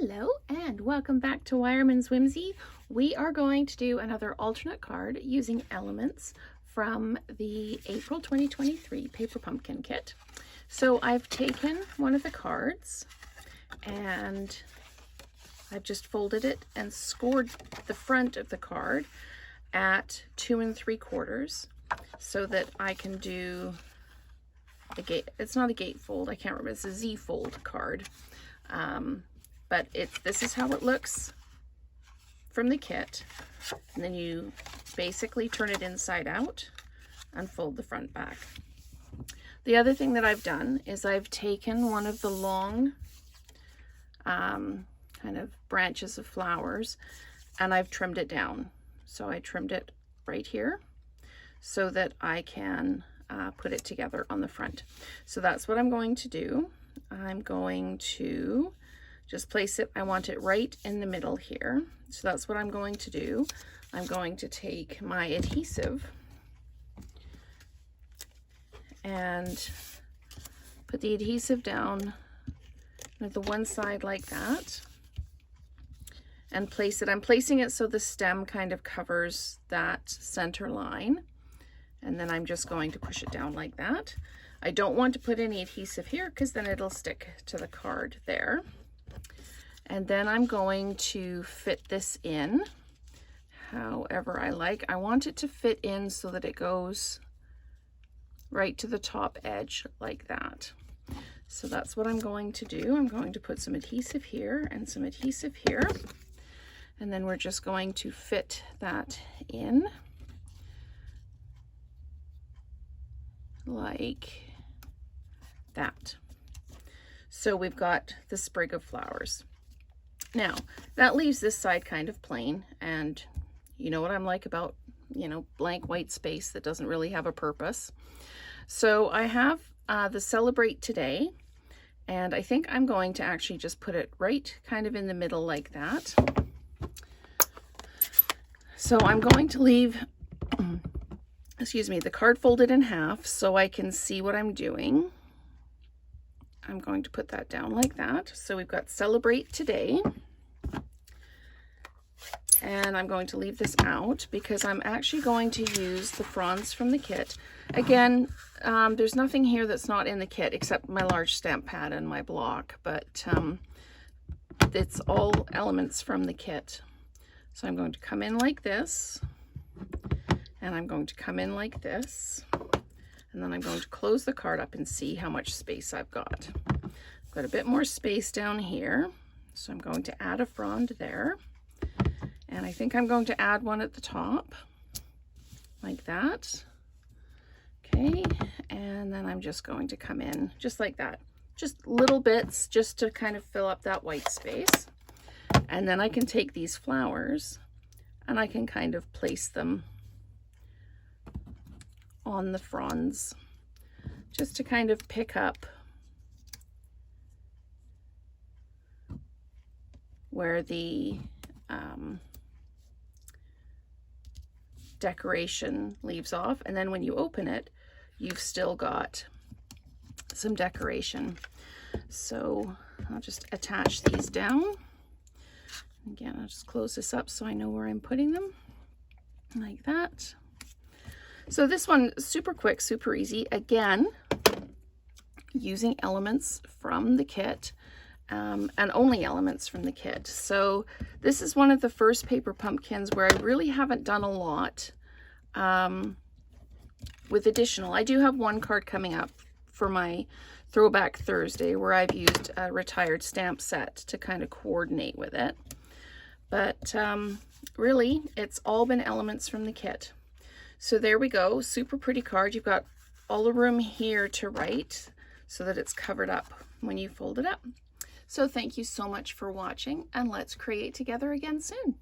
Hello and welcome back to Wireman's Whimsy. We are going to do another alternate card using elements from the April 2023 Paper Pumpkin Kit. So I've taken one of the cards and I've just folded it and scored the front of the card at 2 3/4 so that I can do a gate. It's not a gatefold, I can't remember, it's a Z-fold card. But this is how it looks from the kit. And then you basically turn it inside out and fold the front back. The other thing that I've done is I've taken one of the long kind of branches of flowers and I've trimmed it down. So I trimmed it right here so that I can put it together on the front. So that's what I'm going to do. I'm going to just place it, I want it right in the middle here. So that's what I'm going to do. I'm going to take my adhesive and put the adhesive down at the one side like that and place it. I'm placing it so the stem kind of covers that center line. And then I'm just going to push it down like that. I don't want to put any adhesive here because then it'll stick to the card there. And then I'm going to fit this in however I like. I want it to fit in so that it goes right to the top edge like that. So that's what I'm going to do. I'm going to put some adhesive here and some adhesive here. And then we're just going to fit that in like that. So we've got the sprig of flowers. Now, that leaves this side kind of plain, and you know what I'm like about, blank white space that doesn't really have a purpose. So I have the Celebrate Today, and I think I'm going to actually just put it right kind of in the middle like that. So I'm going to leave, excuse me, the card folded in half so I can see what I'm doing. I'm going to put that down like that. So we've got Celebrate Today. And I'm going to leave this out because I'm actually going to use the fronds from the kit. Again, there's nothing here that's not in the kit except my large stamp pad and my block, but it's all elements from the kit. So I'm going to come in like this, and I'm going to come in like this. And then I'm going to close the card up and see how much space I've got. I've got a bit more space down here. So I'm going to add a frond there. And I think I'm going to add one at the top like that. Okay, and then I'm just going to come in just like that. Just little bits just to kind of fill up that white space. And then I can take these flowers and I can kind of place them on the fronds just to kind of pick up where the decoration leaves off, and then when you open it you've still got some decoration. So I'll just attach these down. Again, I'll just close this up so I know where I'm putting them like that. So this one, super quick, super easy. Again, using elements from the kit, and only elements from the kit. So this is one of the first paper pumpkins where I really haven't done a lot with additional. I do have one card coming up for my Throwback Thursday where I've used a retired stamp set to kind of coordinate with it. But really, it's all been elements from the kit. So there we go, super pretty card. You've got all the room here to write so that it's covered up when you fold it up. So thank you so much for watching, and let's create together again soon.